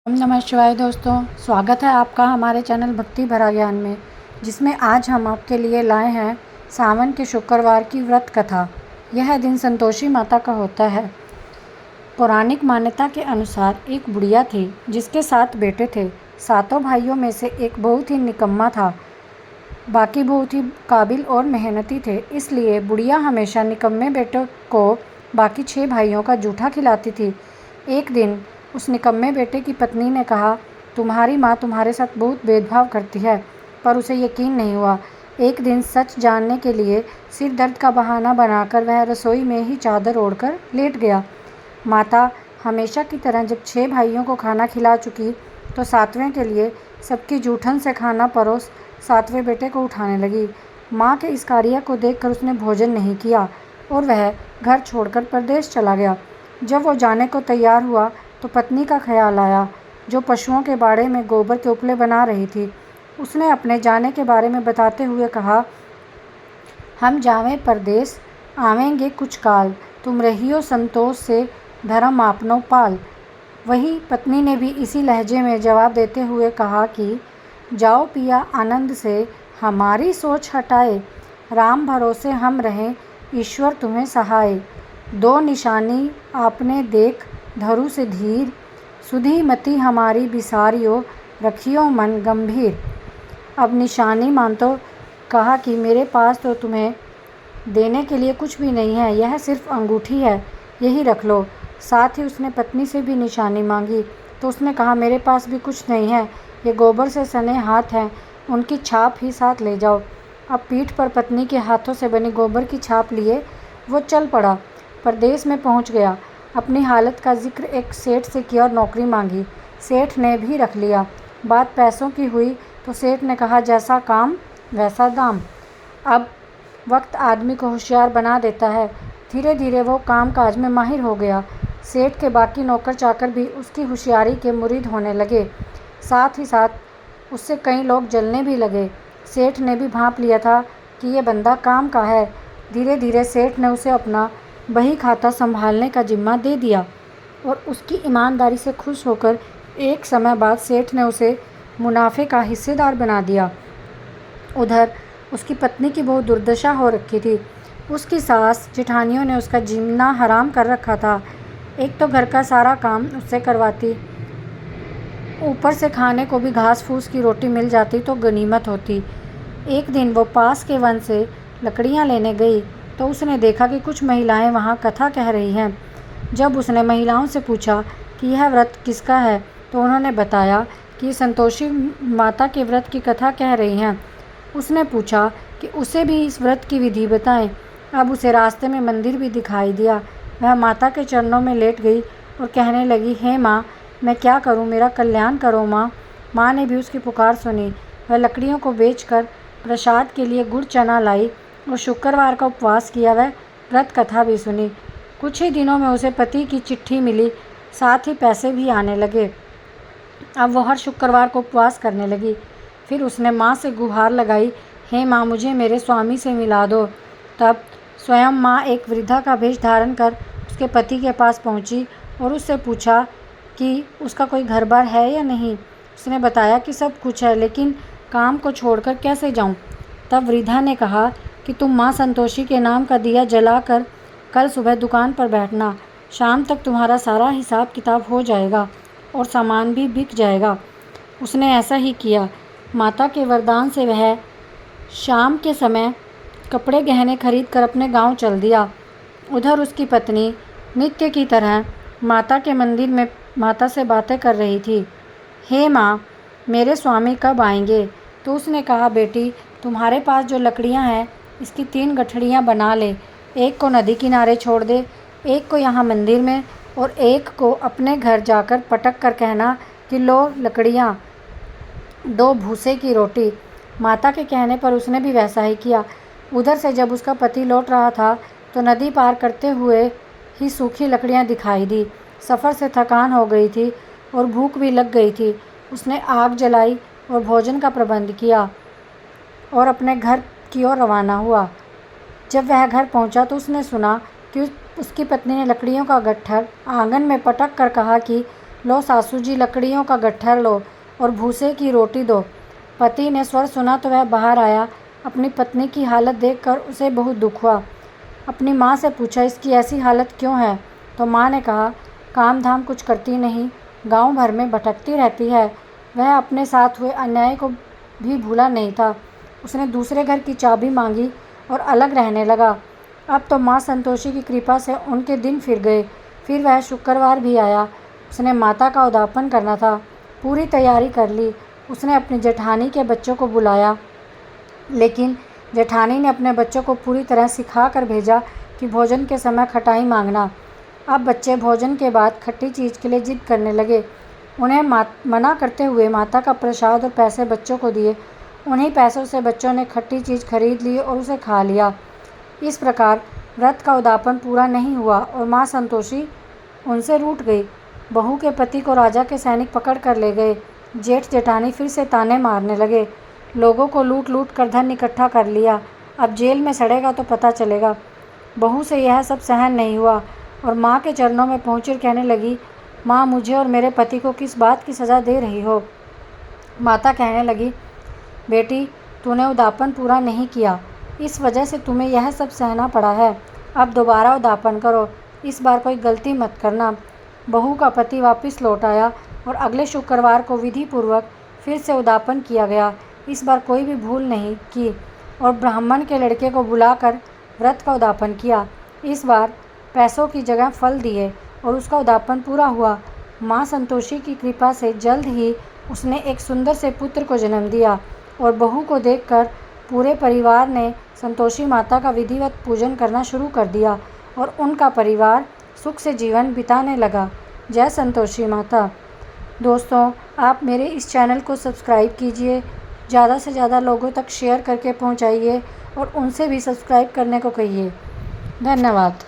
ओम नमः शिवाय दोस्तों, स्वागत है आपका हमारे चैनल भक्ति भरा ज्ञान में, जिसमें आज हम आपके लिए लाए हैं सावन के शुक्रवार की व्रत कथा। यह दिन संतोषी माता का होता है। पौराणिक मान्यता के अनुसार एक बुढ़िया थी जिसके 7 बेटे थे। सातों भाइयों में से एक बहुत ही निकम्मा था, बाकी बहुत ही काबिल और मेहनती थे। इसलिए बुढ़िया हमेशा निकम्मे बेटों को बाकी 6 भाइयों का जूठा खिलाती थी। एक दिन उस निकम्मे बेटे की पत्नी ने कहा, तुम्हारी माँ तुम्हारे साथ बहुत भेदभाव करती है, पर उसे यकीन नहीं हुआ। एक दिन सच जानने के लिए सिर दर्द का बहाना बनाकर वह रसोई में ही चादर ओढ़कर लेट गया। माता हमेशा की तरह जब 6 भाइयों को खाना खिला चुकी तो 7वें के लिए सबकी जूठन से खाना परोस 7वें बेटे को उठाने लगी। माँ के इस कार्य को देखकर उसने भोजन नहीं किया और वह घर छोड़कर परदेश चला गया। जब वो जाने को तैयार हुआ तो पत्नी का ख्याल आया, जो पशुओं के बाड़े में गोबर के उपले बना रही थी। उसने अपने जाने के बारे में बताते हुए कहा, हम जावें परदेस, आवेंगे कुछ काल, तुम रहियो संतोष से धर्म आपनो पाल। वही पत्नी ने भी इसी लहजे में जवाब देते हुए कहा कि जाओ पिया आनंद से, हमारी सोच हटाए, राम भरोसे हम रहें, ईश्वर तुम्हें सहाय। 2 निशानी आपने देख, धरु से धीर, सुधी मति हमारी बिसारियो, रखियो मन गंभीर। अब निशानी मानतो कहा कि मेरे पास तो तुम्हें देने के लिए कुछ भी नहीं है, यह सिर्फ अंगूठी है, यही रख लो। साथ ही उसने पत्नी से भी निशानी मांगी तो उसने कहा, मेरे पास भी कुछ नहीं है, ये गोबर से सने हाथ हैं, उनकी छाप ही साथ ले जाओ। अब पीठ पर पत्नी के हाथों से बनी गोबर की छाप लिए वो चल पड़ा। परदेश में पहुंच गया। अपनी हालत का जिक्र एक सेठ से किया और नौकरी मांगी। सेठ ने भी रख लिया। बात पैसों की हुई तो सेठ ने कहा, जैसा काम वैसा दाम। अब वक्त आदमी को होशियार बना देता है। धीरे धीरे वो काम काज में माहिर हो गया। सेठ के बाकी नौकर चाकर भी उसकी होशियारी के मुरीद होने लगे। साथ ही साथ उससे कई लोग जलने भी लगे। सेठ ने भी भांप लिया था कि ये बंदा काम का है। धीरे धीरे सेठ ने उसे अपना बही खाता संभालने का जिम्मा दे दिया और उसकी ईमानदारी से खुश होकर एक समय बाद सेठ ने उसे मुनाफे का हिस्सेदार बना दिया। उधर उसकी पत्नी की बहुत दुर्दशा हो रखी थी। उसकी सास जेठानियों ने उसका जीना हराम कर रखा था। एक तो घर का सारा काम उससे करवाती, ऊपर से खाने को भी घास फूस की रोटी मिल जाती तो गनीमत होती। एक दिन वो पास के वन से लकड़ियाँ लेने गई तो उसने देखा कि कुछ महिलाएं वहाँ कथा कह रही हैं। जब उसने महिलाओं से पूछा कि यह व्रत किसका है तो उन्होंने बताया कि संतोषी माता के व्रत की कथा कह रही हैं। उसने पूछा कि उसे भी इस व्रत की विधि बताएं। अब उसे रास्ते में मंदिर भी दिखाई दिया। वह माता के चरणों में लेट गई और कहने लगी, हे माँ, मैं क्या करूँ, मेरा कल्याण करो माँ। माँ ने भी उसकी पुकार सुनी। वह लकड़ियों को बेचकर प्रसाद के लिए गुड़ चना लाई और शुक्रवार का उपवास किया। वह व्रत कथा भी सुनी। कुछ ही दिनों में उसे पति की चिट्ठी मिली, साथ ही पैसे भी आने लगे। अब वह हर शुक्रवार को उपवास करने लगी। फिर उसने माँ से गुहार लगाई, हे माँ, मुझे मेरे स्वामी से मिला दो। तब स्वयं माँ एक वृद्धा का वेश धारण कर उसके पति के पास पहुँची और उससे पूछा कि उसका कोई घर बार है या नहीं। उसने बताया कि सब कुछ है, लेकिन काम को छोड़कर कैसे जाऊँ। तब वृद्धा ने कहा कि तुम माँ संतोषी के नाम का दिया जलाकर कल सुबह दुकान पर बैठना। शाम तक तुम्हारा सारा हिसाब किताब हो जाएगा और सामान भी बिक जाएगा। उसने ऐसा ही किया। माता के वरदान से वह शाम के समय कपड़े गहने खरीद कर अपने गांव चल दिया। उधर उसकी पत्नी नित्य की तरह माता के मंदिर में माता से बातें कर रही थी। हे माँ, मेरे स्वामी कब आएंगे? तो उसने कहा, बेटी, तुम्हारे पास जो लकड़ियाँ हैं इसकी 3 गठड़ियाँ बना ले। एक को नदी किनारे छोड़ दे, एक को यहाँ मंदिर में और एक को अपने घर जाकर पटक कर कहना कि लो लकड़ियाँ, 2 भूसे की रोटी। माता के कहने पर उसने भी वैसा ही किया। उधर से जब उसका पति लौट रहा था तो नदी पार करते हुए ही सूखी लकड़ियाँ दिखाई दी। सफ़र से थकान हो गई थी और भूख भी लग गई थी। उसने आग जलाई और भोजन का प्रबंध किया और अपने घर की ओर रवाना हुआ। जब वह घर पहुंचा तो उसने सुना कि उसकी पत्नी ने लकड़ियों का गट्ठर आंगन में पटक कर कहा कि लो सासू जी लकड़ियों का गट्ठर लो और भूसे की रोटी दो। पति ने स्वर सुना तो वह बाहर आया। अपनी पत्नी की हालत देखकर उसे बहुत दुख हुआ। अपनी माँ से पूछा, इसकी ऐसी हालत क्यों है? तो माँ ने कहा, काम धाम कुछ करती नहीं, गांव भर में भटकती रहती है। वह अपने साथ हुए अन्याय को भी भूला नहीं था। उसने दूसरे घर की चाबी मांगी और अलग रहने लगा। अब तो माँ संतोषी की कृपा से उनके दिन फिर गए। फिर वह शुक्रवार भी आया। उसने माता का उद्यापन करना था। पूरी तैयारी कर ली। उसने अपनी जेठानी के बच्चों को बुलाया, लेकिन जेठानी ने अपने बच्चों को पूरी तरह सिखा कर भेजा कि भोजन के समय खटाई मांगना। अब बच्चे भोजन के बाद खट्टी चीज़ के लिए जिद करने लगे। उन्हें मना करते हुए माता का प्रसाद और पैसे बच्चों को दिए। उन्हीं पैसों से बच्चों ने खट्टी चीज़ खरीद ली और उसे खा लिया। इस प्रकार व्रत का उद्यापन पूरा नहीं हुआ और माँ संतोषी उनसे रूठ गई। बहू के पति को राजा के सैनिक पकड़ कर ले गए। जेठ जेठानी फिर से ताने मारने लगे। लोगों को लूट लूट कर धन इकट्ठा कर लिया। अब जेल में सड़ेगा तो पता चलेगा। बहू से यह सब सहन नहीं हुआ और माँ के चरणों में पहुँचकर कहने लगी, माँ, मुझे और मेरे पति को किस बात की सज़ा दे रही हो? माता कहने लगी, बेटी, तूने उद्यापन पूरा नहीं किया, इस वजह से तुम्हें यह सब सहना पड़ा है। अब दोबारा उद्यापन करो, इस बार कोई गलती मत करना। बहू का पति वापस लौट आया और अगले शुक्रवार को विधि पूर्वक फिर से उद्यापन किया गया। इस बार कोई भी भूल नहीं की और ब्राह्मण के लड़के को बुलाकर व्रत का उद्यापन किया। इस बार पैसों की जगह फल दिए और उसका उद्यापन पूरा हुआ। माँ संतोषी की कृपा से जल्द ही उसने एक सुंदर से पुत्र को जन्म दिया और बहू को देखकर पूरे परिवार ने संतोषी माता का विधिवत पूजन करना शुरू कर दिया और उनका परिवार सुख से जीवन बिताने लगा। जय संतोषी माता। दोस्तों, आप मेरे इस चैनल को सब्सक्राइब कीजिए, ज़्यादा से ज़्यादा लोगों तक शेयर करके पहुंचाइए और उनसे भी सब्सक्राइब करने को कहिए। धन्यवाद।